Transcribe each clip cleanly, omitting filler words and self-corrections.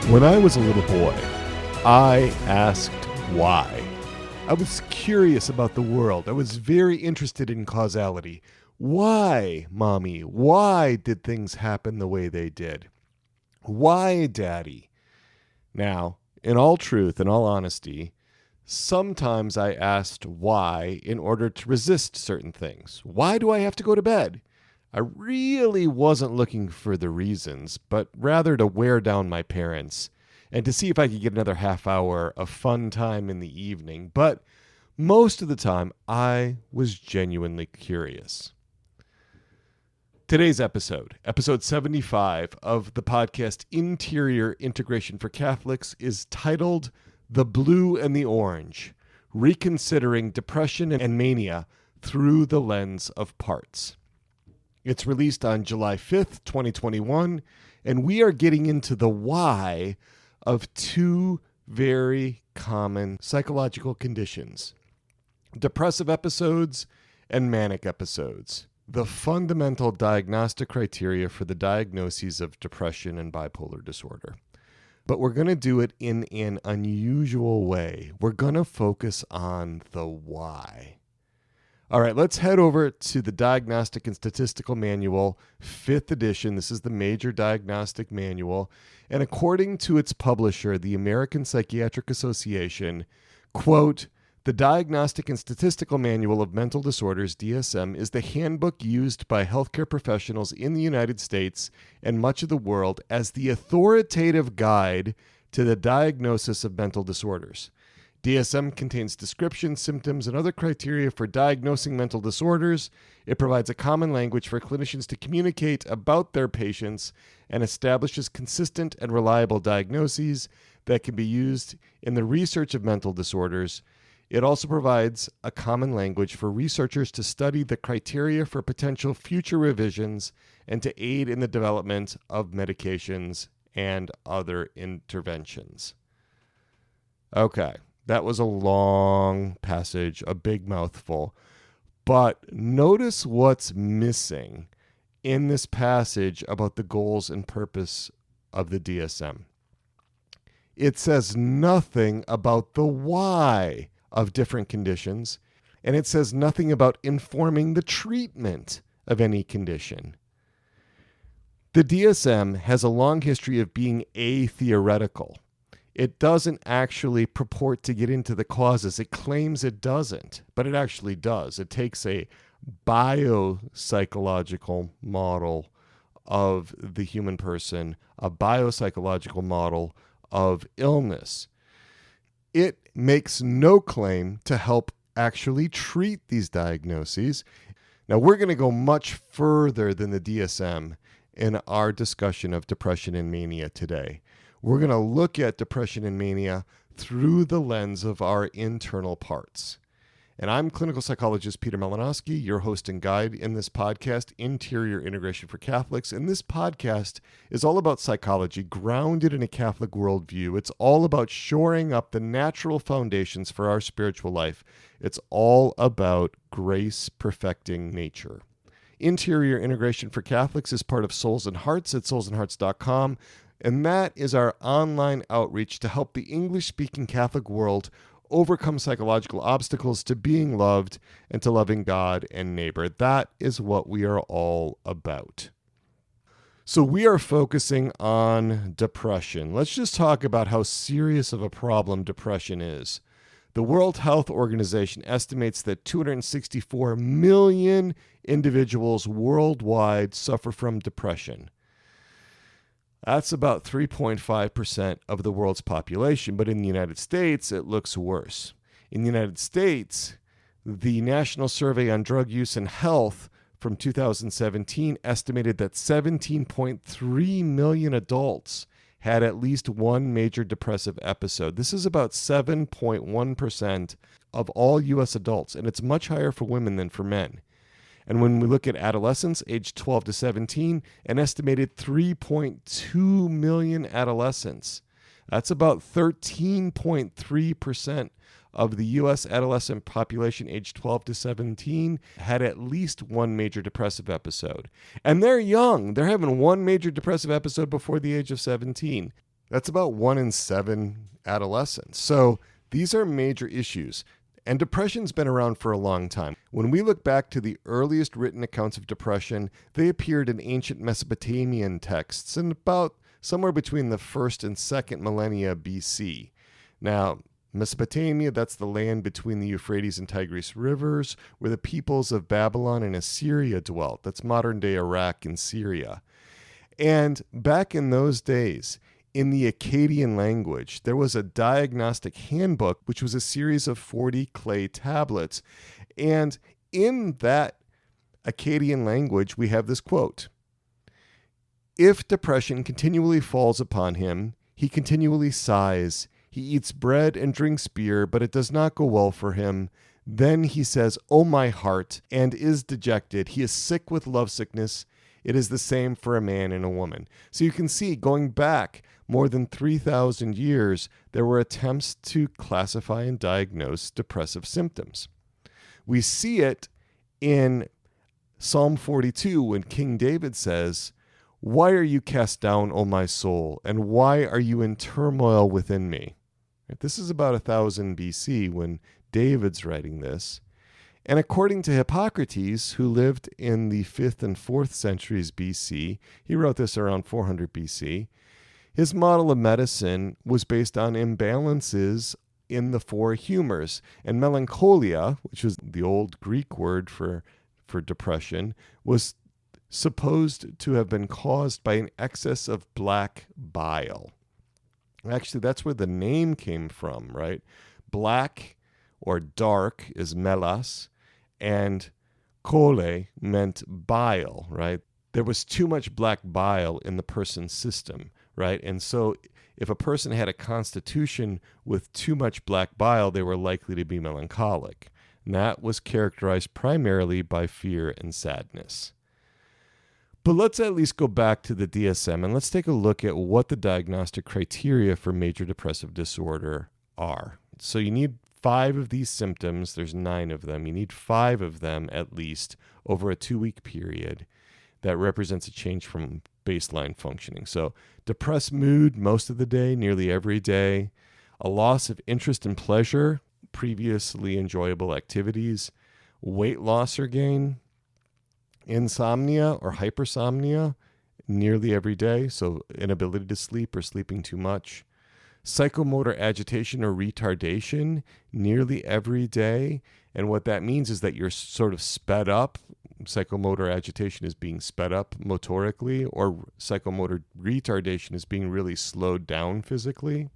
When I was a little boy, I asked why. I was curious about the world. I was very interested in causality. Why, Mommy? Why did things happen the way they did? Why, Daddy? Now, in all truth, in all honesty, sometimes I asked why in order to resist certain things. Why do I have to go to bed? I really wasn't looking for the reasons, but rather to wear down my parents and to see if I could get another half hour of fun time in the evening. But most of the time, I was genuinely curious. Today's episode 75 of the podcast Interior Integration for Catholics, is titled The Blue and the Orange, Reconsidering Depression and Mania Through the Lens of Parts. It's released on July 5th, 2021, and we are getting into the why of two very common psychological conditions: depressive episodes and manic episodes, the fundamental diagnostic criteria for the diagnoses of depression and bipolar disorder. But we're going to do it in an unusual way. We're going to focus on the why. All right, let's head over to the Diagnostic and Statistical Manual, 5th edition. This is the major diagnostic manual. And according to its publisher, the American Psychiatric Association, quote, "The Diagnostic and Statistical Manual of Mental Disorders, DSM, is the handbook used by healthcare professionals in the United States and much of the world as the authoritative guide to the diagnosis of mental disorders. DSM contains descriptions, symptoms, and other criteria for diagnosing mental disorders. It provides a common language for clinicians to communicate about their patients and establishes consistent and reliable diagnoses that can be used in the research of mental disorders. It also provides a common language for researchers to study the criteria for potential future revisions and to aid in the development of medications and other interventions." Okay. That was a long passage, a big mouthful. But notice what's missing in this passage about the goals and purpose of the DSM. It says nothing about the why of different conditions, and it says nothing about informing the treatment of any condition. The DSM has a long history of being atheoretical. It doesn't actually purport to get into the causes. It claims it doesn't, but it actually does. It takes a biopsychological model of the human person, a biopsychological model of illness. It makes no claim to help actually treat these diagnoses. Now, we're going to go much further than the DSM in our discussion of depression and mania today. We're going to look at depression and mania through the lens of our internal parts. And I'm clinical psychologist Peter Malinowski, your host and guide in this podcast, Interior Integration for Catholics. And this podcast is all about psychology grounded in a Catholic worldview. It's all about shoring up the natural foundations for our spiritual life. It's all about grace perfecting nature. Interior Integration for Catholics is part of Souls and Hearts at soulsandhearts.com. And that is our online outreach to help the English-speaking Catholic world overcome psychological obstacles to being loved and to loving God and neighbor. That is what we are all about. So we are focusing on depression. Let's just talk about how serious of a problem depression is. The World Health Organization estimates that 264 million individuals worldwide suffer from depression. That's about 3.5% of the world's population, but in the United States, it looks worse. In the United States, the National Survey on Drug Use and Health from 2017 estimated that 17.3 million adults had at least one major depressive episode. This is about 7.1% of all U.S. adults, and it's much higher for women than for men. And when we look at adolescents aged 12 to 17, an estimated 3.2 million adolescents. That's about 13.3% of the U.S. adolescent population aged 12 to 17 had at least one major depressive episode. And they're young. They're having one major depressive episode before the age of 17. That's about 1 in 7 adolescents. So these are major issues. And depression's been around for a long time. When we look back to the earliest written accounts of depression, they appeared in ancient Mesopotamian texts in about somewhere between the 1st and 2nd millennia BC. Now, Mesopotamia, that's the land between the Euphrates and Tigris rivers, where the peoples of Babylon and Assyria dwelt. That's modern-day Iraq and Syria. And back in those days, in the Akkadian language, there was a diagnostic handbook, which was a series of 40 clay tablets. And in that Akkadian language, we have this quote: "If depression continually falls upon him, he continually sighs. He eats bread and drinks beer, but it does not go well for him. Then he says, 'O my heart,' and is dejected. He is sick with lovesickness. It is the same for a man and a woman." So you can see, going back more than 3,000 years, there were attempts to classify and diagnose depressive symptoms. We see it in Psalm 42 when King David says, "Why are you cast down, O my soul, and why are you in turmoil within me?" This is about 1000 BC when David's writing this. And according to Hippocrates, who lived in the 5th and 4th centuries BC, he wrote this around 400 BC, his model of medicine was based on imbalances in the 4 humors. And melancholia, which was the old Greek word for depression, was supposed to have been caused by an excess of black bile. Actually, that's where the name came from, right? Black or dark is melas, and chole meant bile, right? There was too much black bile in the person's system, right? And so if a person had a constitution with too much black bile, they were likely to be melancholic. And that was characterized primarily by fear and sadness. But let's at least go back to the DSM and let's take a look at what the diagnostic criteria for major depressive disorder are. So you need 5 of these symptoms. There's 9 of them. You need 5 of them at least over a 2-week period. That represents a change from baseline functioning. So depressed mood most of the day, nearly every day, a loss of interest and pleasure, previously enjoyable activities, weight loss or gain, insomnia or hypersomnia nearly every day, so inability to sleep or sleeping too much, psychomotor agitation or retardation nearly every day. And what that means is that you're sort of sped up. Psychomotor agitation is being sped up motorically, or psychomotor retardation is being really slowed down physically.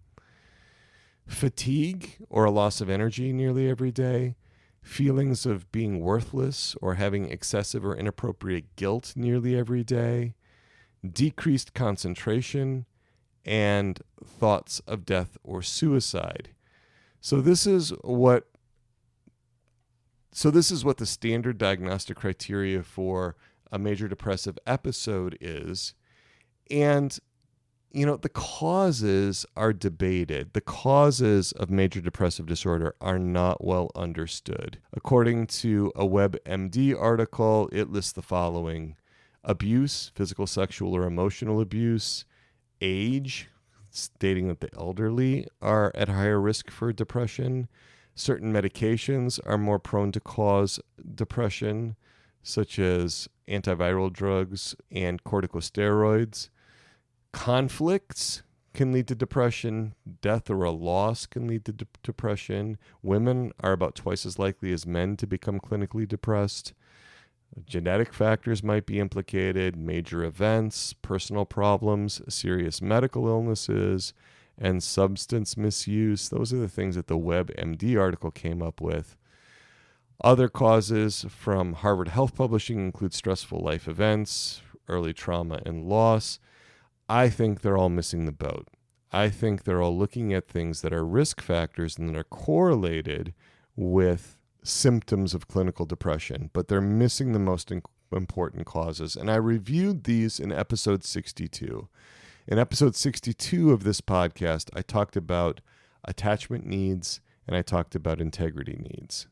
Fatigue or a loss of energy nearly every day. Feelings of being worthless or having excessive or inappropriate guilt nearly every day. Decreased concentration, and thoughts of death or suicide. So this is what the standard diagnostic criteria for a major depressive episode is. And, the causes are debated. The causes of major depressive disorder are not well understood. According to a WebMD article, it lists the following: abuse, physical, sexual, or emotional abuse; age, stating that the elderly are at higher risk for depression; certain medications are more prone to cause depression, such as antiviral drugs and corticosteroids; conflicts can lead to depression; death or a loss can lead to depression; women are about twice as likely as men to become clinically depressed; genetic factors might be implicated; major events, personal problems, serious medical illnesses, and substance misuse. Those are the things that the WebMD article came up with. Other causes from Harvard Health Publishing include stressful life events, early trauma, and loss. I think they're all missing the boat. I think they're all looking at things that are risk factors and that are correlated with symptoms of clinical depression, but they're missing the most important causes. And I reviewed these in episode 62. In episode 62 of this podcast, I talked about attachment needs and I talked about integrity needs.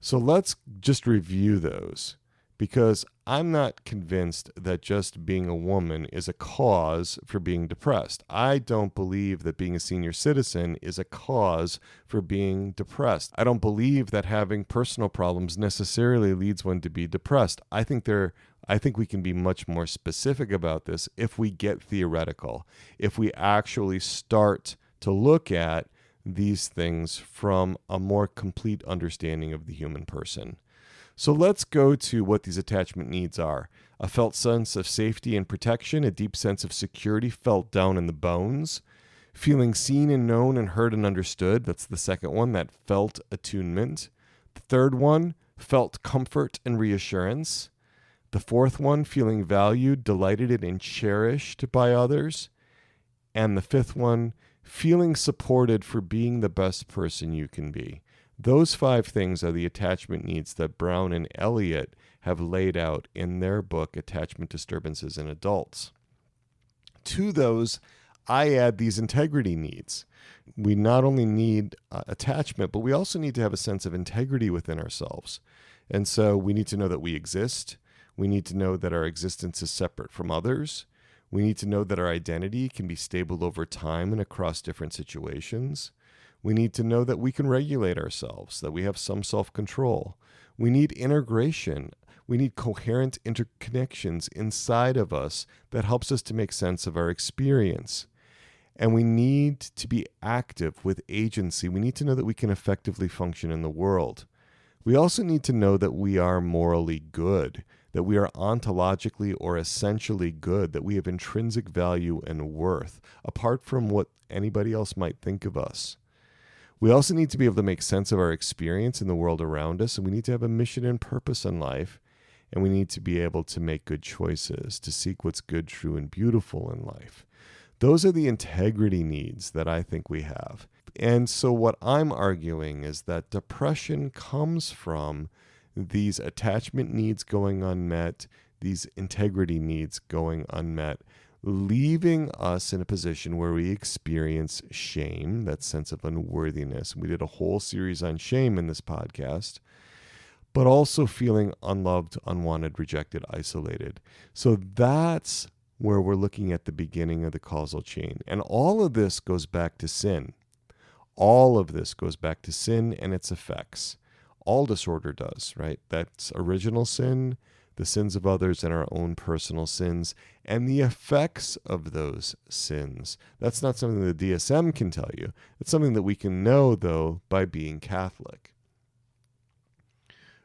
So let's just review those, because I'm not convinced that just being a woman is a cause for being depressed. I don't believe that being a senior citizen is a cause for being depressed. I don't believe that having personal problems necessarily leads one to be depressed. I think we can be much more specific about this if we get theoretical, if we actually start to look at these things from a more complete understanding of the human person. So let's go to what these attachment needs are. A felt sense of safety and protection, a deep sense of security felt down in the bones. Feeling seen and known and heard and understood. That's the second one, that felt attunement. The third one, felt comfort and reassurance. The fourth one, feeling valued, delighted in, and cherished by others. And the fifth one, feeling supported for being the best person you can be. Those 5 things are the attachment needs that Brown and Elliott have laid out in their book, Attachment Disturbances in Adults. To those, I add these integrity needs. We not only need attachment, but we also need to have a sense of integrity within ourselves. And so we need to know that we exist. We need to know that our existence is separate from others. We need to know that our identity can be stable over time and across different situations. We need to know that we can regulate ourselves, that we have some self-control. We need integration. We need coherent interconnections inside of us that helps us to make sense of our experience. And we need to be active with agency. We need to know that we can effectively function in the world. We also need to know that we are morally good, that we are ontologically or essentially good, that we have intrinsic value and worth, apart from what anybody else might think of us. We also need to be able to make sense of our experience in the world around us, and we need to have a mission and purpose in life, and we need to be able to make good choices, to seek what's good, true, and beautiful in life. Those are the integrity needs that I think we have. And so what I'm arguing is that depression comes from these attachment needs going unmet, these integrity needs going unmet, leaving us in a position where we experience shame, that sense of unworthiness. We did a whole series on shame in this podcast, but also feeling unloved, unwanted, rejected, isolated. So that's where we're looking at the beginning of the causal chain. And all of this goes back to sin. All of this goes back to sin and its effects. All disorder does, right? That's original sin, the sins of others, and our own personal sins, and the effects of those sins. That's not something the DSM can tell you. It's something that we can know, though, by being Catholic.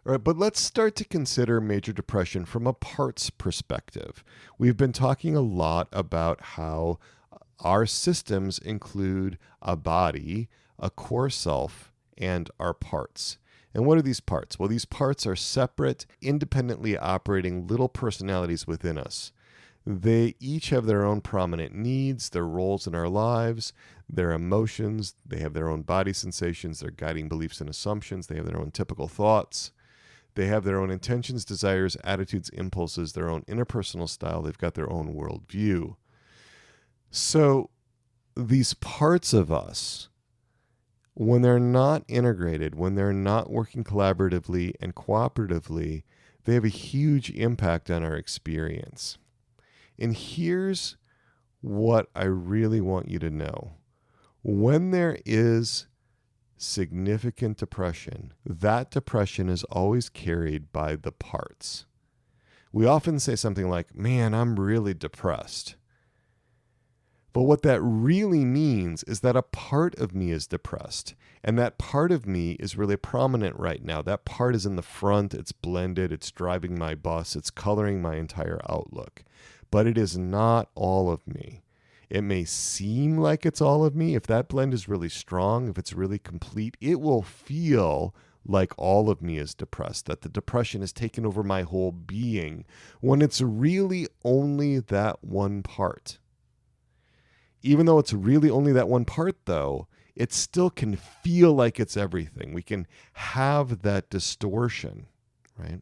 All right, but let's start to consider major depression from a parts perspective. We've been talking a lot about how our systems include a body, a core self, and our parts. And what are these parts? Well, these parts are separate, independently operating little personalities within us. They each have their own prominent needs, their roles in our lives, their emotions. They have their own body sensations, their guiding beliefs and assumptions. They have their own typical thoughts. They have their own intentions, desires, attitudes, impulses, their own interpersonal style. They've got their own worldview. So these parts of us, when they're not integrated, when they're not working collaboratively and cooperatively, they have a huge impact on our experience. And here's what I really want you to know. When there is significant depression, that depression is always carried by the parts. We often say something like, man, I'm really depressed. But what that really means is that a part of me is depressed. And that part of me is really prominent right now. That part is in the front. It's blended. It's driving my bus. It's coloring my entire outlook. But it is not all of me. It may seem like it's all of me. If that blend is really strong, if it's really complete, it will feel like all of me is depressed, that the depression has taken over my whole being, when it's really only that one part. Even though it's really only that one part, though, it still can feel like it's everything. We can have that distortion, right?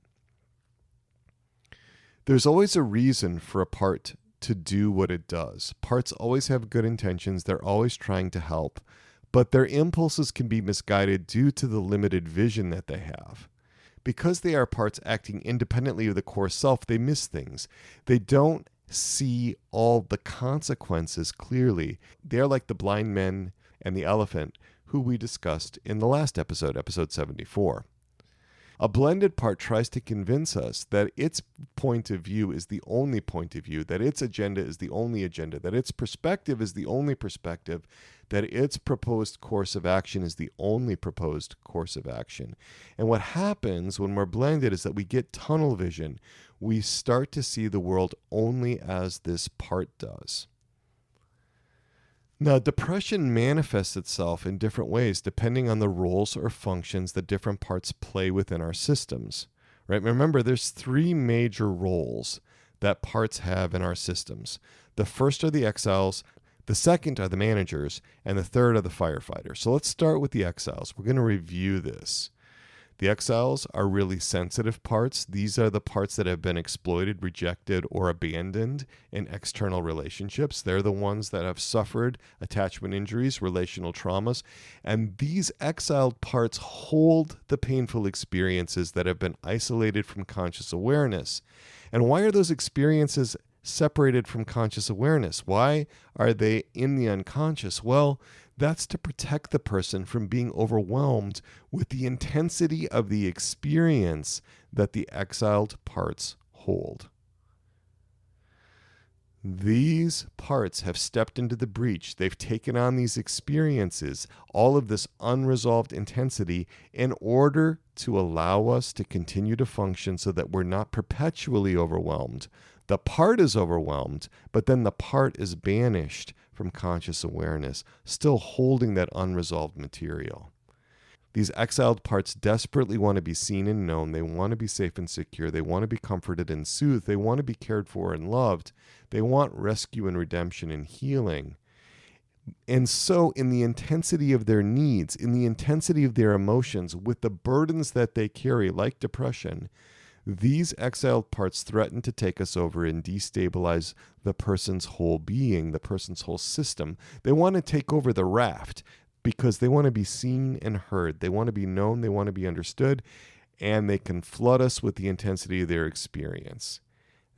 There's always a reason for a part to do what it does. Parts always have good intentions. They're always trying to help, but their impulses can be misguided due to the limited vision that they have. because they are parts acting independently of the core self, they miss things. They don't see all the consequences clearly. They're like the blind men and the elephant who we discussed in the last episode, episode 74. A blended part tries to convince us that its point of view is the only point of view, that its agenda is the only agenda, that its perspective is the only perspective, that its proposed course of action is the only proposed course of action. And what happens when we're blended is that we get tunnel vision. We start to see the world only as this part does. Now, depression manifests itself in different ways depending on the roles or functions that different parts play within our systems. Right? Remember, there's three major roles that parts have in our systems. The first are the exiles, the second are the managers, and the third are the firefighters. So let's start with the exiles. We're going to review this. The exiles are really sensitive parts. These are the parts that have been exploited, rejected, or abandoned in external relationships. They're the ones that have suffered attachment injuries, relational traumas. And these exiled parts hold the painful experiences that have been isolated from conscious awareness. And why are those experiences separated from conscious awareness? Why are they in the unconscious? Well, that's to protect the person from being overwhelmed with the intensity of the experience that the exiled parts hold. These parts have stepped into the breach. They've taken on these experiences, all of this unresolved intensity, in order to allow us to continue to function so that we're not perpetually overwhelmed. The part is overwhelmed, but then the part is banished from conscious awareness, still holding that unresolved material. These exiled parts desperately want to be seen and known. They want to be safe and secure. They want to be comforted and soothed. They want to be cared for and loved. They want rescue and redemption and healing. And so in the intensity of their needs, in the intensity of their emotions, with the burdens that they carry, like depression, these exiled parts threaten to take us over and destabilize the person's whole being, the person's whole system. They want to take over the raft because they want to be seen and heard. They want to be known, they want to be understood, and they can flood us with the intensity of their experience.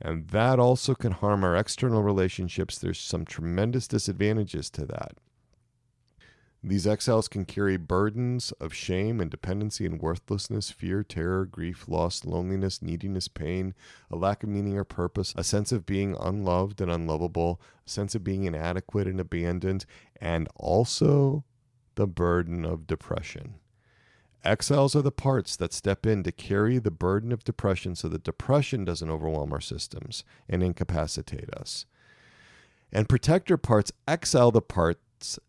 And that also can harm our external relationships. There's some tremendous disadvantages to that. These exiles can carry burdens of shame and dependency and worthlessness, fear, terror, grief, loss, loneliness, neediness, pain, a lack of meaning or purpose, a sense of being unloved and unlovable, a sense of being inadequate and abandoned, and also the burden of depression. Exiles are the parts that step in to carry the burden of depression so that depression doesn't overwhelm our systems and incapacitate us. And protector parts exile the parts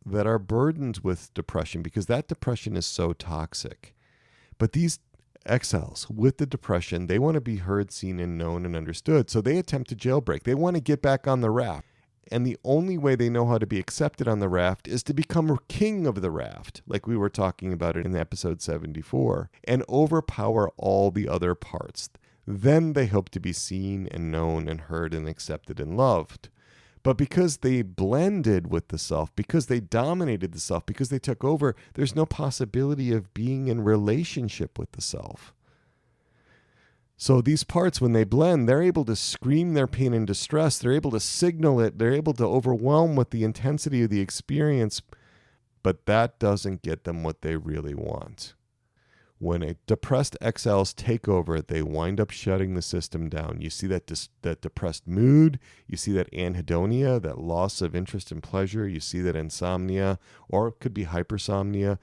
that are burdened with depression because that depression is so toxic. But these exiles with the depression, they want to be heard, seen, and known and understood. So they attempt to jailbreak. They want to get back on the raft. And the only way they know how to be accepted on the raft is to become king of the raft, like we were talking about it in episode 74, and overpower all the other parts. Then they hope to be seen and known and heard and accepted and loved. But because they blended with the self, because they dominated the self, because they took over, there's no possibility of being in relationship with the self. So these parts, when they blend, they're able to scream their pain and distress. They're able to signal it. They're able to overwhelm with the intensity of the experience. But that doesn't get them what they really want. When a depressed exiles take over, they wind up shutting the system down. You see that depressed mood. You see that anhedonia, that loss of interest and pleasure. You see that insomnia, or it could be hypersomnia,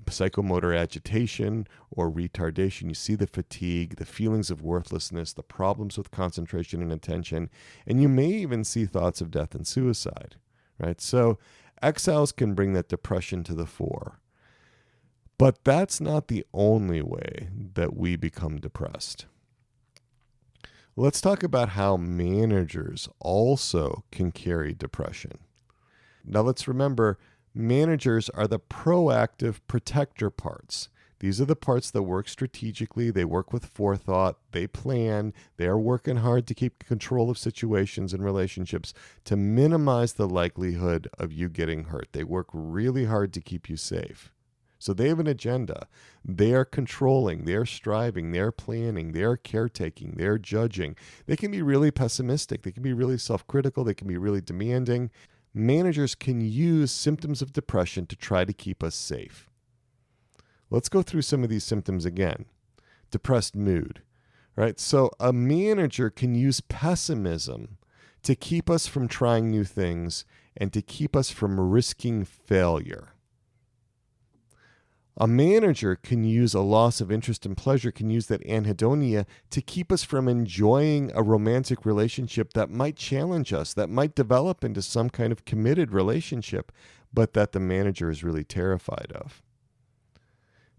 psychomotor agitation, or retardation. You see the fatigue, the feelings of worthlessness, the problems with concentration and attention, and you may even see thoughts of death and suicide, right? So exiles can bring that depression to the fore. But that's not the only way that we become depressed. Let's talk about how managers also can carry depression. Now let's remember, managers are the proactive protector parts. These are the parts that work strategically, they work with forethought, they plan, they are working hard to keep control of situations and relationships to minimize the likelihood of you getting hurt. They work really hard to keep you safe. So they have an agenda. They are controlling, they're striving, they're planning, they're caretaking, they're judging. They can be really pessimistic. They can be really self-critical. They can be really demanding. Managers can use symptoms of depression to try to keep us safe. Let's go through some of these symptoms again. Depressed mood, right? So a manager can use pessimism to keep us from trying new things and to keep us from risking failure. A manager can use a loss of interest and pleasure, can use that anhedonia to keep us from enjoying a romantic relationship that might challenge us, that might develop into some kind of committed relationship, but that the manager is really terrified of.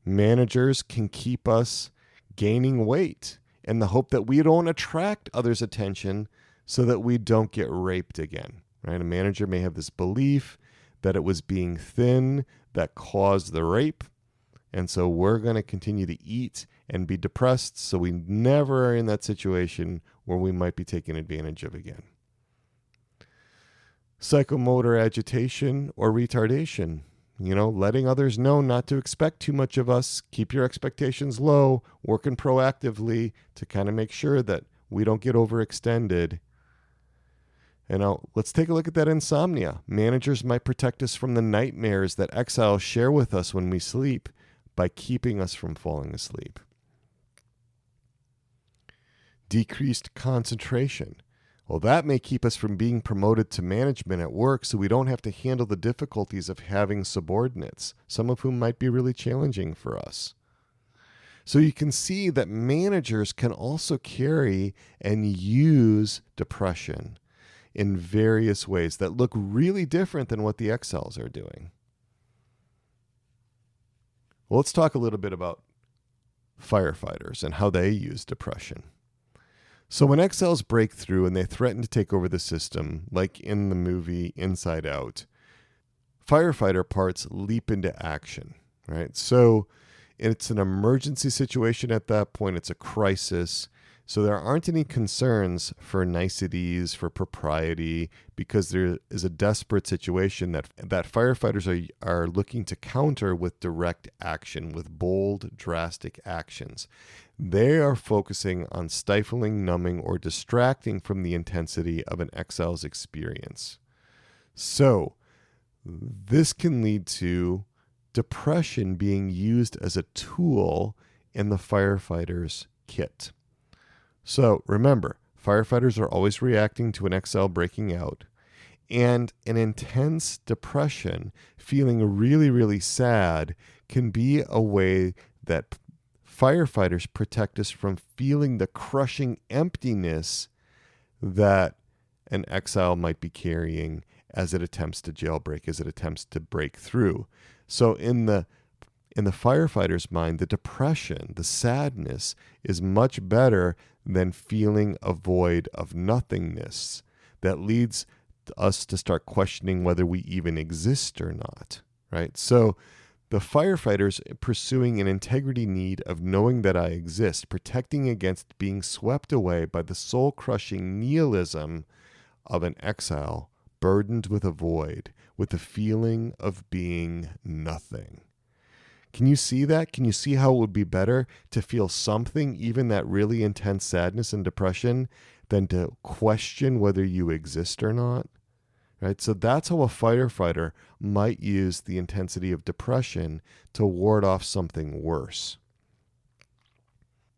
Managers can keep us gaining weight in the hope that we don't attract others' attention so that we don't get raped again, right? A manager may have this belief that it was being thin that caused the rape, and so we're going to continue to eat and be depressed so we never are in that situation where we might be taken advantage of again. Psychomotor agitation or retardation. Letting others know not to expect too much of us, keep your expectations low, working proactively to kind of make sure that we don't get overextended. Let's take a look at that insomnia. Managers might protect us from the nightmares that exiles share with us when we sleep by keeping us from falling asleep. Decreased concentration. Well, that may keep us from being promoted to management at work so we don't have to handle the difficulties of having subordinates, some of whom might be really challenging for us. So you can see that managers can also carry and use depression in various ways that look really different than what the exiles are doing. Well, let's talk a little bit about firefighters and how they use depression. So when exiles break through and they threaten to take over the system, like in the movie Inside Out, firefighter parts leap into action, right? So it's an emergency situation at that point. It's a crisis. So there aren't any concerns for niceties, for propriety, because there is a desperate situation that firefighters are looking to counter with direct action, with bold, drastic actions. They are focusing on stifling, numbing, or distracting from the intensity of an exile's experience. So this can lead to depression being used as a tool in the firefighter's kit. So remember, firefighters are always reacting to an exile breaking out, and an intense depression, feeling really, really sad, can be a way that firefighters protect us from feeling the crushing emptiness that an exile might be carrying as it attempts to jailbreak, as it attempts to break through. So in the firefighter's mind, the depression, the sadness is much better than feeling a void of nothingness that leads us to start questioning whether we even exist or not, right? So the firefighter's pursuing an integrity need of knowing that I exist, protecting against being swept away by the soul-crushing nihilism of an exile burdened with a void, with the feeling of being nothing. Can you see that? Can you see how it would be better to feel something, even that really intense sadness and depression, than to question whether you exist or not? Right? So that's how a firefighter might use the intensity of depression to ward off something worse.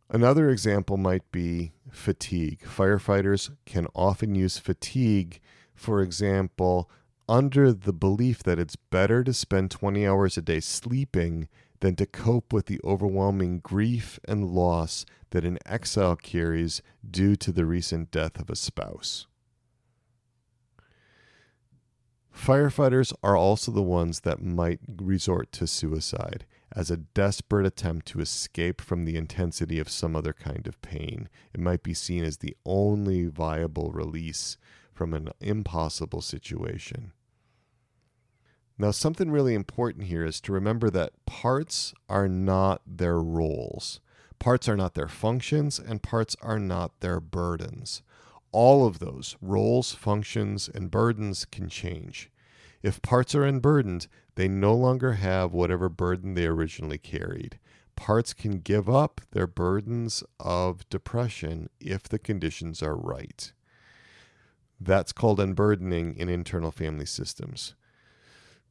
Another example might be fatigue. Firefighters can often use fatigue, for example, under the belief that it's better to spend 20 hours a day sleeping than to cope with the overwhelming grief and loss that an exile carries due to the recent death of a spouse. Firefighters are also the ones that might resort to suicide as a desperate attempt to escape from the intensity of some other kind of pain. It might be seen as the only viable release from an impossible situation. Now, something really important here is to remember that parts are not their roles. Parts are not their functions, and parts are not their burdens. All of those roles, functions, and burdens can change. If parts are unburdened, they no longer have whatever burden they originally carried. Parts can give up their burdens of depression if the conditions are right. That's called unburdening in internal family systems.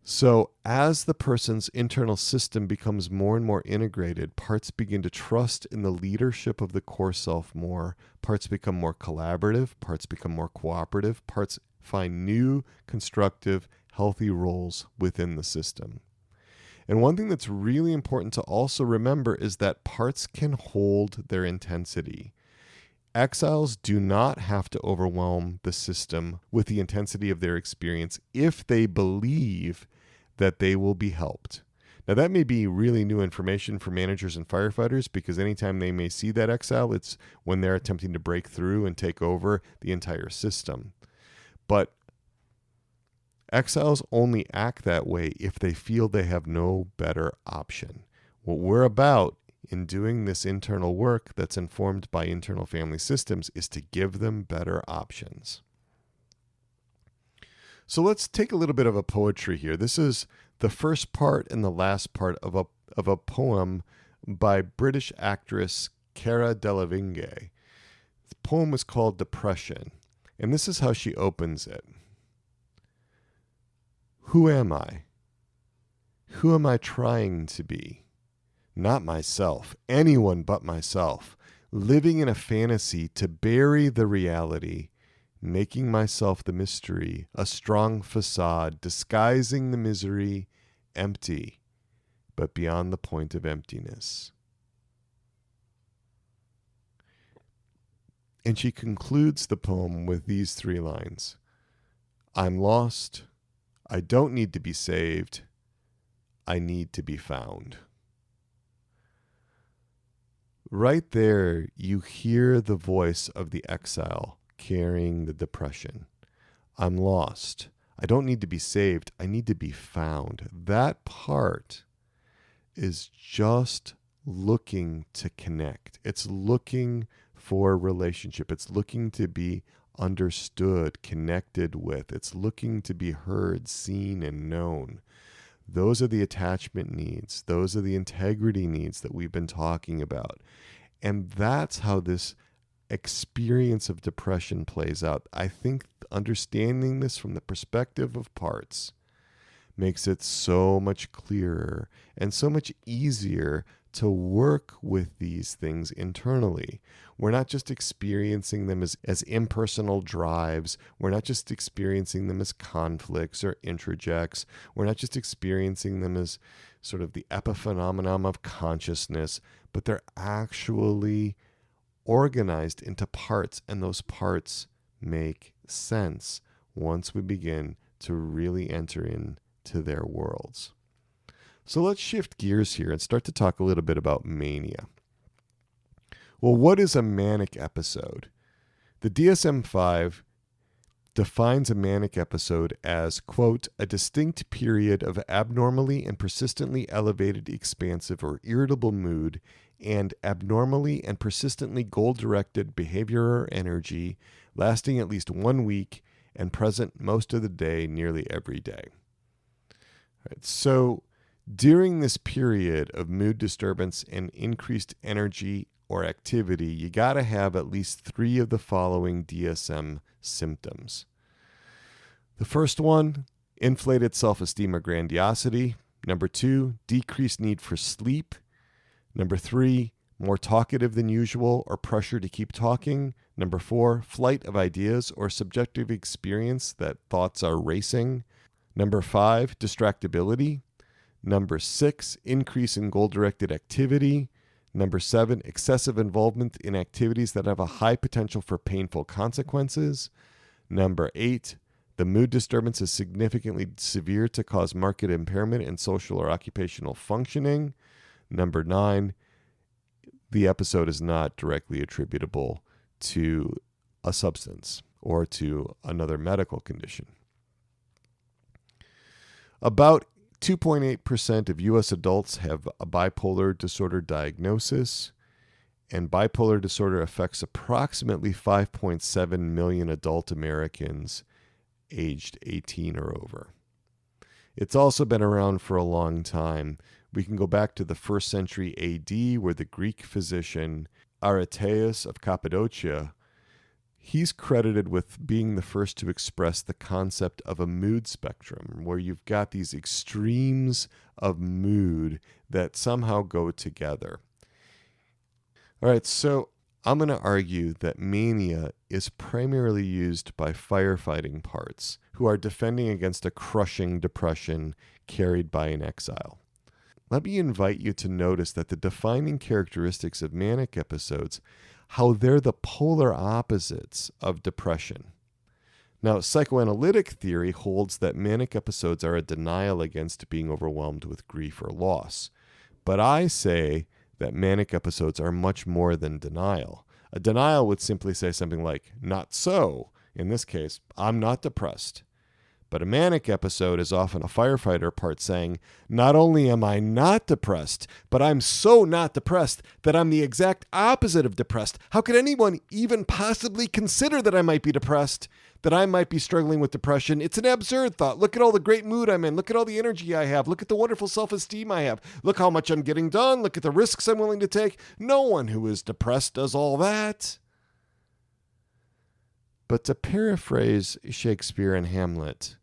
So as the person's internal system becomes more and more integrated, parts begin to trust in the leadership of the core self more. Parts become more collaborative. Parts become more cooperative. Parts find new, constructive, healthy roles within the system. And one thing that's really important to also remember is that parts can hold their intensity. Exiles do not have to overwhelm the system with the intensity of their experience if they believe that they will be helped. Now, that may be really new information for managers and firefighters, because anytime they may see that exile, it's when they're attempting to break through and take over the entire system. But exiles only act that way if they feel they have no better option. What we're about in doing this internal work that's informed by internal family systems is to give them better options. So let's take a little bit of a poetry here. This is the first part and the last part of a poem by British actress Cara Delevingne. The poem is called Depression, and this is how she opens it. Who am I? Who am I trying to be? Not myself, anyone but myself, living in a fantasy to bury the reality, making myself the mystery, a strong facade, disguising the misery, empty, but beyond the point of emptiness. And she concludes the poem with these 3 lines. I'm lost. I don't need to be saved. I need to be found. Right there, you hear the voice of the exile carrying the depression. I'm lost. I don't need to be saved. I need to be found. That part is just looking to connect. It's looking for a relationship. It's looking to be understood, connected with. It's looking to be heard, seen, and known. Those are the attachment needs. Those are the integrity needs that we've been talking about. And that's how this experience of depression plays out. I think understanding this from the perspective of parts makes it so much clearer and so much easier to work with these things internally. We're not just experiencing them as impersonal drives. We're not just experiencing them as conflicts or introjects. We're not just experiencing them as sort of the epiphenomenon of consciousness, but they're actually organized into parts, and those parts make sense once we begin to really enter into their worlds. So let's shift gears here and start to talk a little bit about mania. Well, what is a manic episode? The DSM-5 defines a manic episode as, quote, a distinct period of abnormally and persistently elevated, expansive, or irritable mood and abnormally and persistently goal-directed behavior or energy lasting at least 1 week and present most of the day, nearly every day. All right, so during this period of mood disturbance and increased energy or activity, you got to have at least 3 of the following DSM symptoms. The first one, inflated self-esteem or grandiosity. Number 2, decreased need for sleep. Number 3, more talkative than usual or pressure to keep talking. Number 4, flight of ideas or subjective experience that thoughts are racing. Number 5, distractibility. Number 6, increase in goal-directed activity. Number 7, excessive involvement in activities that have a high potential for painful consequences. Number 8, the mood disturbance is significantly severe to cause marked impairment in social or occupational functioning. Number 9, the episode is not directly attributable to a substance or to another medical condition. About 2.8% of U.S. adults have a bipolar disorder diagnosis, and bipolar disorder affects approximately 5.7 million adult Americans aged 18 or over. It's also been around for a long time. We can go back to the 1st century AD, where the Greek physician Aretaeus of Cappadocia, he's credited with being the first to express the concept of a mood spectrum, where you've got these extremes of mood that somehow go together. All right, so I'm going to argue that mania is primarily used by firefighting parts who are defending against a crushing depression carried by an exile. Let me invite you to notice that the defining characteristics of manic episodes, how they're the polar opposites of depression. Now, psychoanalytic theory holds that manic episodes are a denial against being overwhelmed with grief or loss. But I say that manic episodes are much more than denial. A denial would simply say something like, not so. In this case, I'm not depressed. But a manic episode is often a firefighter part saying, not only am I not depressed, but I'm so not depressed that I'm the exact opposite of depressed. How could anyone even possibly consider that I might be depressed, that I might be struggling with depression? It's an absurd thought. Look at all the great mood I'm in. Look at all the energy I have. Look at the wonderful self-esteem I have. Look how much I'm getting done. Look at the risks I'm willing to take. No one who is depressed does all that. But to paraphrase Shakespeare in Hamlet,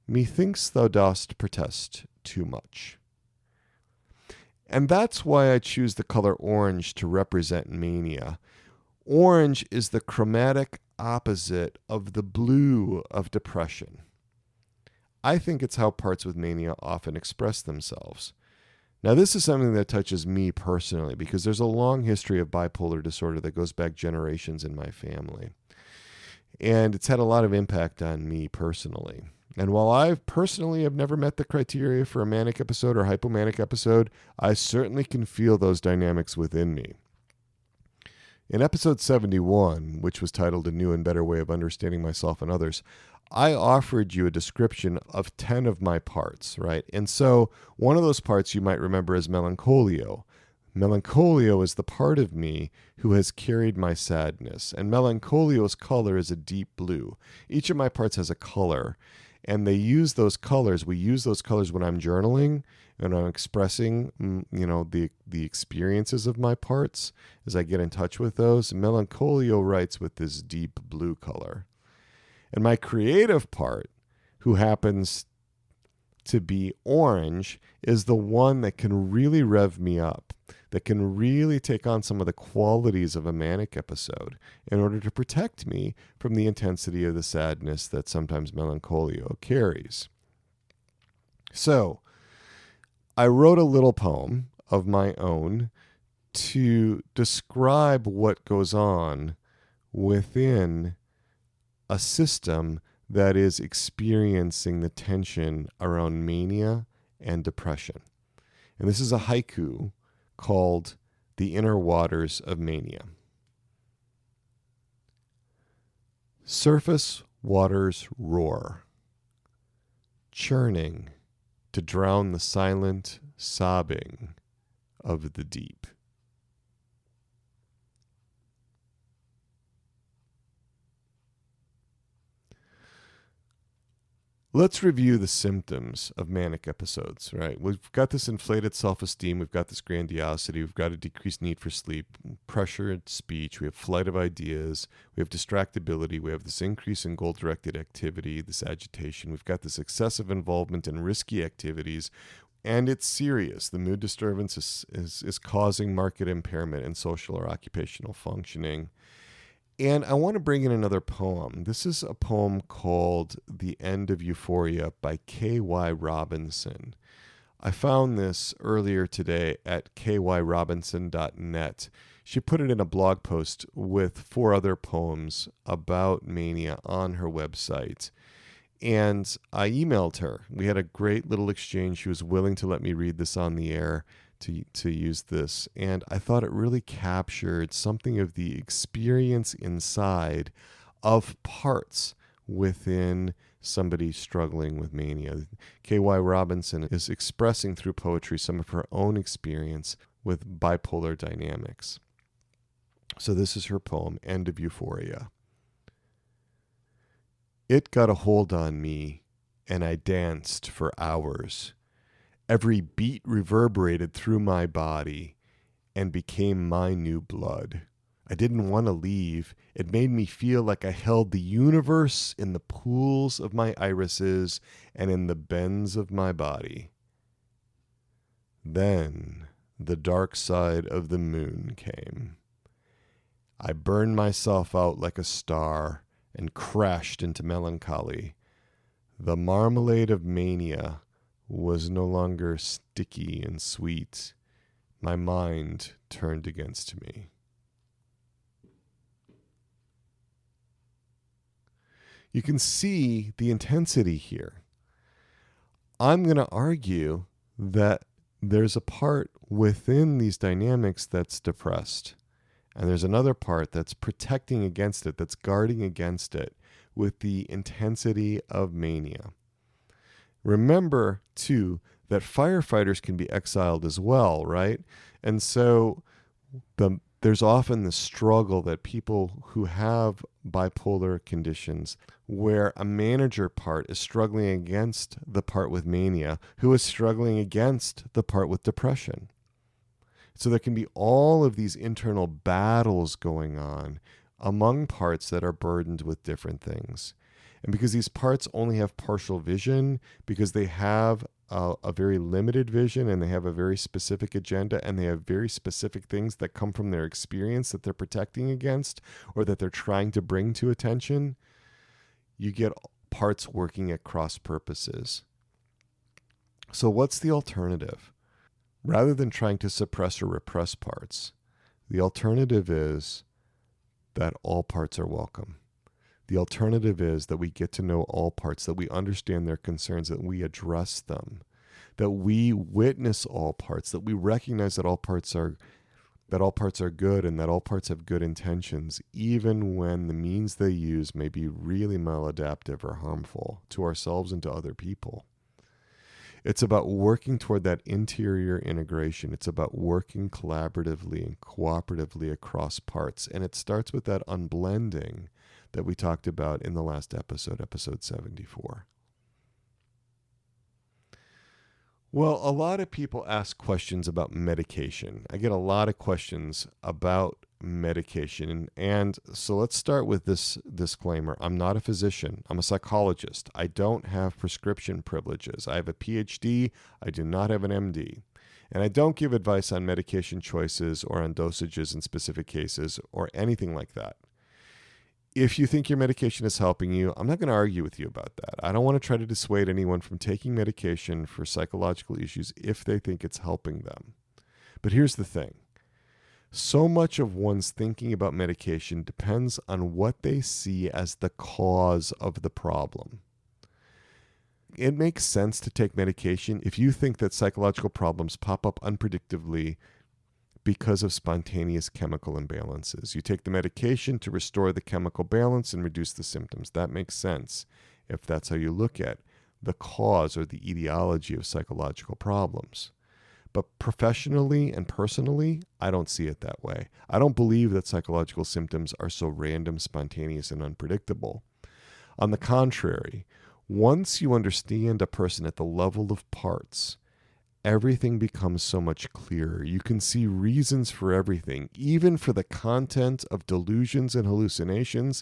methinks thou dost protest too much. And that's why I choose the color orange to represent mania. Orange is the chromatic opposite of the blue of depression. I think it's how parts with mania often express themselves. Now, this is something that touches me personally because there's a long history of bipolar disorder that goes back generations in my family. And it's had a lot of impact on me personally. And while I personally have never met the criteria for a manic episode or hypomanic episode, I certainly can feel those dynamics within me. In episode 71, which was titled A New and Better Way of Understanding Myself and Others, I offered you a description of 10 of my parts, right? And so one of those parts you might remember is melancholio. Melancholio is the part of me who has carried my sadness, and melancholio's color is a deep blue. Each of my parts has a color, and they use those colors. We use those colors when I'm journaling and I'm expressing, the experiences of my parts as I get in touch with those. Melancholio writes with this deep blue color. And my creative part, who happens to be orange, is the one that can really rev me up, that can really take on some of the qualities of a manic episode in order to protect me from the intensity of the sadness that sometimes melancholio carries. So I wrote a little poem of my own to describe what goes on within a system that is experiencing the tension around mania and depression. And this is a haiku called The Inner Waters of Mania. Surface waters roar, churning to drown the silent sobbing of the deep. Let's review the symptoms of manic episodes, right? We've got this inflated self-esteem. We've got this grandiosity. We've got a decreased need for sleep, pressured speech. We have flight of ideas. We have distractibility. We have this increase in goal-directed activity, this agitation. We've got this excessive involvement in risky activities. And it's serious. The mood disturbance is causing marked impairment in social or occupational functioning. And I want to bring in another poem. This is a poem called The End of Euphoria by K.Y. Robinson. I found this earlier today at kyrobinson.net. She put it in a blog post with 4 other poems about mania on her website. And I emailed her. We had a great little exchange. She was willing to let me read this on the air, to use this. And I thought it really captured something of the experience inside of parts within somebody struggling with mania. K.Y. Robinson is expressing through poetry some of her own experience with bipolar dynamics. So this is her poem, End of Euphoria. It got a hold on me and I danced for hours. Every beat reverberated through my body and became my new blood. I didn't want to leave. It made me feel like I held the universe in the pools of my irises and in the bends of my body. Then the dark side of the moon came. I burned myself out like a star and crashed into melancholy. The marmalade of mania was no longer sticky and sweet. My mind turned against me. You can see the intensity here. I'm going to argue that there's a part within these dynamics that's depressed. And there's another part that's protecting against it, that's guarding against it with the intensity of mania. Remember, too, that firefighters can be exiled as well, right? And so there's often the struggle that people who have bipolar conditions, where a manager part is struggling against the part with mania, who is struggling against the part with depression. So there can be all of these internal battles going on among parts that are burdened with different things. And because these parts only have partial vision, because they have a very limited vision and they have a very specific agenda and they have very specific things that come from their experience that they're protecting against or that they're trying to bring to attention, you get parts working at cross purposes. So what's the alternative? Rather than trying to suppress or repress parts, the alternative is that all parts are welcome. The alternative is that we get to know all parts, that we understand their concerns, that we address them, that we witness all parts, that we recognize that all parts are good and that all parts have good intentions, even when the means they use may be really maladaptive or harmful to ourselves and to other people. It's about working toward that interior integration. It's about working collaboratively and cooperatively across parts. And it starts with that unblending that we talked about in the last episode, episode 74. Well, a lot of people ask questions about medication. I get a lot of questions about medication. And so let's start with this disclaimer. I'm not a physician. I'm a psychologist. I don't have prescription privileges. I have a PhD. I do not have an MD. And I don't give advice on medication choices or on dosages in specific cases or anything like that. If you think your medication is helping you, I'm not going to argue with you about that. I don't want to try to dissuade anyone from taking medication for psychological issues if they think it's helping them. But here's the thing. So much of one's thinking about medication depends on what they see as the cause of the problem. It makes sense to take medication if you think that psychological problems pop up unpredictably because of spontaneous chemical imbalances. You take the medication to restore the chemical balance and reduce the symptoms. That makes sense if that's how you look at the cause or the etiology of psychological problems. But professionally and personally, I don't see it that way. I don't believe that psychological symptoms are so random, spontaneous, and unpredictable. On the contrary, once you understand a person at the level of parts, everything becomes so much clearer. You can see reasons for everything, even for the content of delusions and hallucinations,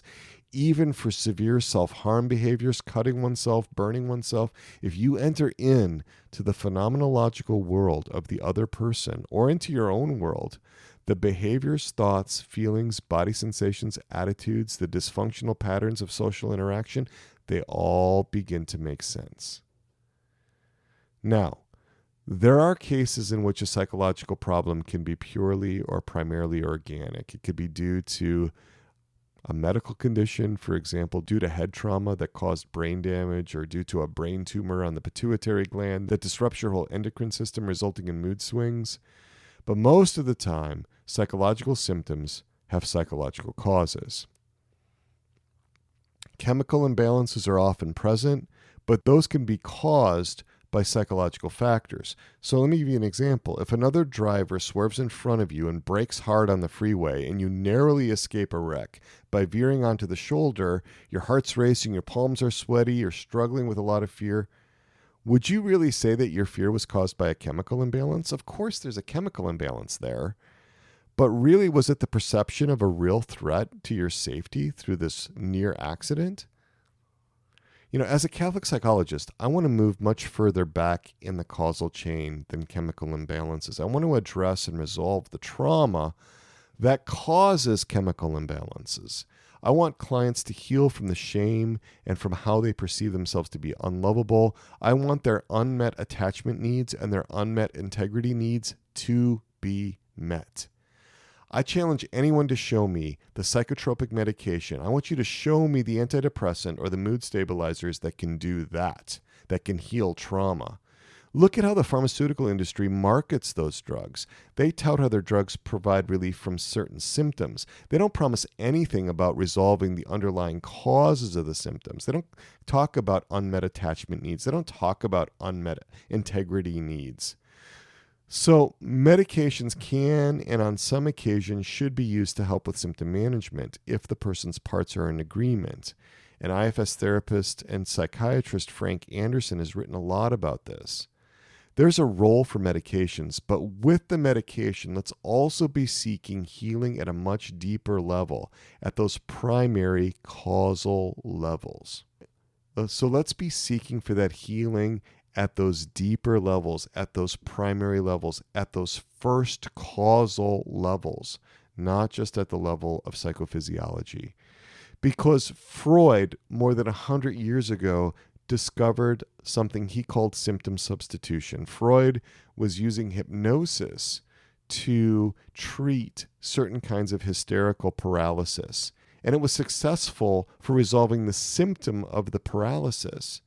even for severe self-harm behaviors, cutting oneself, burning oneself. If you enter in to the phenomenological world of the other person or into your own world, the behaviors, thoughts, feelings, body sensations, attitudes, the dysfunctional patterns of social interaction, they all begin to make sense. Now, there are cases in which a psychological problem can be purely or primarily organic. It could be due to a medical condition, for example, due to head trauma that caused brain damage, or due to a brain tumor on the pituitary gland that disrupts your whole endocrine system, resulting in mood swings. But most of the time, psychological symptoms have psychological causes. Chemical imbalances are often present, but those can be caused by psychological factors. So let me give you an example. If another driver swerves in front of you and brakes hard on the freeway and you narrowly escape a wreck by veering onto the shoulder, your heart's racing, your palms are sweaty, you're struggling with a lot of fear, would you really say that your fear was caused by a chemical imbalance? Of course there's a chemical imbalance there. But really, was it the perception of a real threat to your safety through this near accident? As a Catholic psychologist, I want to move much further back in the causal chain than chemical imbalances. I want to address and resolve the trauma that causes chemical imbalances. I want clients to heal from the shame and from how they perceive themselves to be unlovable. I want their unmet attachment needs and their unmet integrity needs to be met. I challenge anyone to show me the psychotropic medication. I want you to show me the antidepressant or the mood stabilizers that can do that can heal trauma. Look at how the pharmaceutical industry markets those drugs. They tout how their drugs provide relief from certain symptoms. They don't promise anything about resolving the underlying causes of the symptoms. They don't talk about unmet attachment needs. They don't talk about unmet integrity needs. So medications can and on some occasions should be used to help with symptom management if the person's parts are in agreement. An IFS therapist and psychiatrist, Frank Anderson, has written a lot about this. There's a role for medications, but with the medication, let's also be seeking healing at a much deeper level, at those primary causal levels. So let's be seeking for that healing at those deeper levels, at those primary levels, at those first causal levels, not just at the level of psychophysiology. Because Freud, more than 100 years ago, discovered something he called symptom substitution. Freud was using hypnosis to treat certain kinds of hysterical paralysis, and it was successful for resolving the symptom of the paralysis,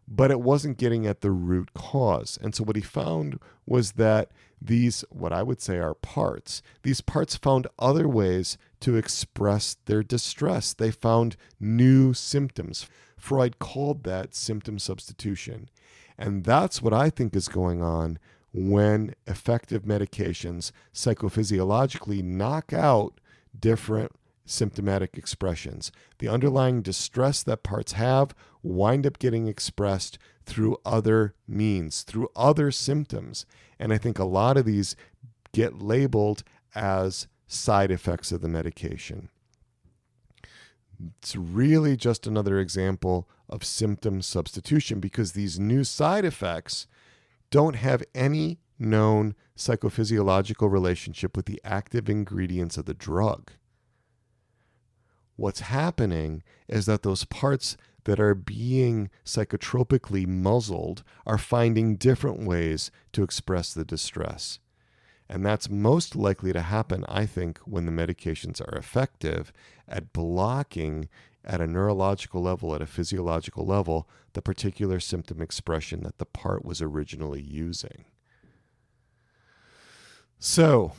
but it wasn't getting at the root cause. And so what he found was that these, what I would say are parts, these parts found other ways to express their distress. They found new symptoms. Freud called that symptom substitution. And that's what I think is going on when effective medications psychophysiologically knock out different symptomatic expressions. The underlying distress that parts have wind up getting expressed through other means, through other symptoms. And I think a lot of these get labeled as side effects of the medication. It's really just another example of symptom substitution because these new side effects don't have any known psychophysiological relationship with the active ingredients of the drug. What's happening is that those parts that are being psychotropically muzzled are finding different ways to express the distress. And that's most likely to happen, I think, when the medications are effective at blocking at a neurological level, at a physiological level, the particular symptom expression that the part was originally using. So,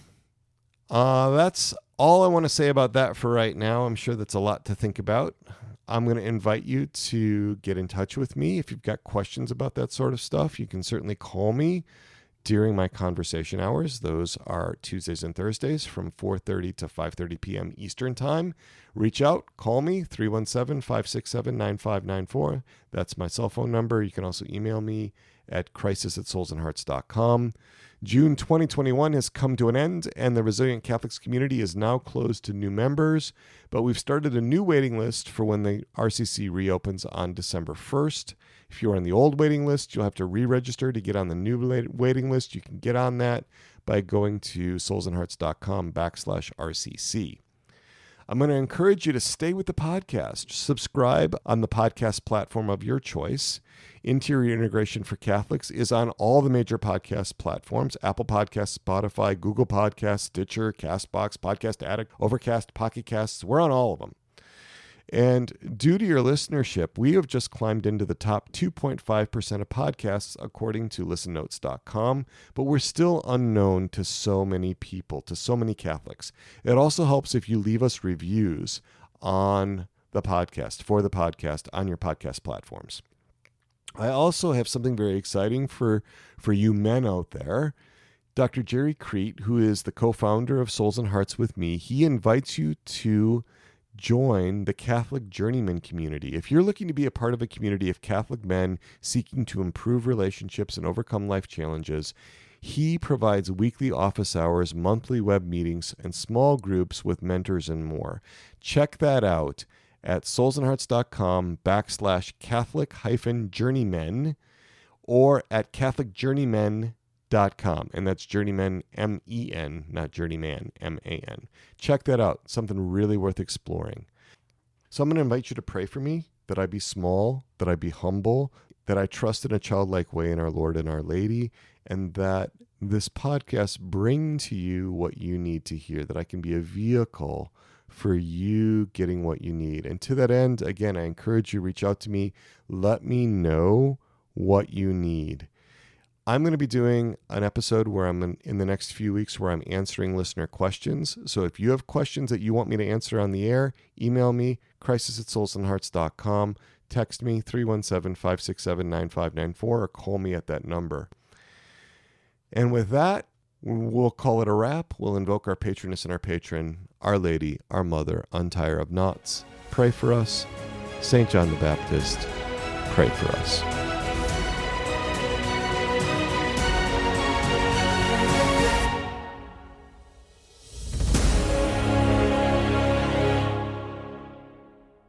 that's all I want to say about that for right now. I'm sure that's a lot to think about. I'm going to invite you to get in touch with me. If you've got questions about that sort of stuff, you can certainly call me during my conversation hours. Those are Tuesdays and Thursdays from 4:30 to 5:30 p.m. Eastern Time. Reach out, call me, 317-567-9594. That's my cell phone number. You can also email me at crisis@soulsandhearts.com. June 2021 has come to an end, and the Resilient Catholics community is now closed to new members, but we've started a new waiting list for when the RCC reopens on December 1st. If you're on the old waiting list, you'll have to re-register to get on the new waiting list. You can get on that by going to soulsandhearts.com/RCC. I'm going to encourage you to stay with the podcast. Subscribe on the podcast platform of your choice. Interior Integration for Catholics is on all the major podcast platforms: Apple Podcasts, Spotify, Google Podcasts, Stitcher, CastBox, Podcast Addict, Overcast, Pocket Casts. We're on all of them. And due to your listenership, we have just climbed into the top 2.5% of podcasts, according to listennotes.com, but we're still unknown to so many people, to so many Catholics. It also helps if you leave us reviews on the podcast, for the podcast, on your podcast platforms. I also have something very exciting for you men out there. Dr. Jerry Crete, who is the co-founder of Souls and Hearts with Me, he invites you to join the Catholic Journeyman community. If you're looking to be a part of a community of Catholic men seeking to improve relationships and overcome life challenges, he provides weekly office hours, monthly web meetings, and small groups with mentors and more. Check that out at soulsandhearts.com/Catholic-journeymen or at CatholicJourneymen.com. And that's journeyman, M-E-N, not journeyman, M-A-N. Check that out. Something really worth exploring. So I'm going to invite you to pray for me, that I be small, that I be humble, that I trust in a childlike way in our Lord and Our Lady, and that this podcast bring to you what you need to hear, that I can be a vehicle for you getting what you need. And to that end, again, I encourage you, reach out to me. Let me know what you need. I'm going to be doing an episode where I'm in the next few weeks where I'm answering listener questions. So if you have questions that you want me to answer on the air, email me, crisis@soulsandhearts.com, text me 317-567-9594, or call me at that number. And with that, we'll call it a wrap. We'll invoke our patroness and our patron, Our Lady, our Mother, Untie her of Knots. Pray for us. St. John the Baptist, pray for us.